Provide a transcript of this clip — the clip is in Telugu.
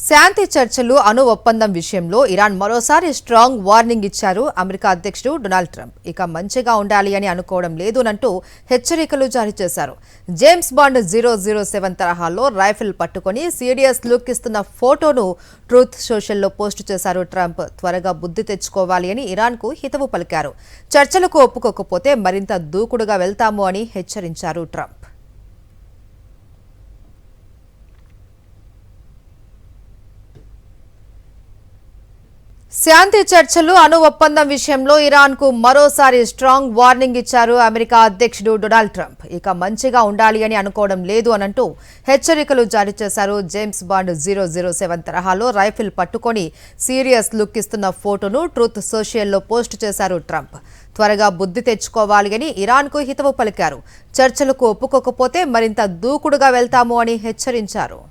శాంతి చర్చలు అణు ఒప్పందం విషయంలో ఇరాన్ మరోసారి స్ట్రాంగ్ వార్నింగ్ ఇచ్చారు అమెరికా అధ్యక్షుడు డొనాల్డ్ ట్రంప్. ఇక మంచిగా ఉండాలి అని అనుకోవడం లేదునంటూ హెచ్చరికలు జారీ చేశారు. జేమ్స్ బాండ్ 007 తరహాలో రైఫిల్ పట్టుకొని సీరియస్ లుక్ ఇస్తున్న ఫోటోను ట్రూత్ సోషల్లో పోస్టు చేశారు ట్రంప్. త్వరగా బుద్ధి తెచ్చుకోవాలి అని ఇరాన్కు హితవు పలికారు. చర్చలకు ఒప్పుకోకపోతే మరింత దూకుడుగా వెళ్తాము అని హెచ్చరించారు ట్రంప్. శాంతి చర్చలు అణు ఒప్పందం విషయంలో ఇరాన్కు మరోసారి స్ట్రాంగ్ వార్నింగ్ ఇచ్చారు అమెరికా అధ్యక్షుడు డొనాల్డ్ ట్రంప్. ఇక మంచిగా ఉండాలి అని అనుకోవడం లేదు అనంటూ హెచ్చరికలు జారీ చేశారు. జేమ్స్ బాండ్ 007 తరహాలో రైఫిల్ పట్టుకొని సీరియస్ లుక్ ఇస్తున్న ఫోటోను ట్రూత్ సోషల్లో పోస్టు చేశారు ట్రంప్. త్వరగా బుద్ధి తెచ్చుకోవాలి అని ఇరాన్కు హితవు పలికారు. చర్చలకు ఒప్పుకోకపోతే మరింత దూకుడుగా వెళ్తాము అని హెచ్చరించారు.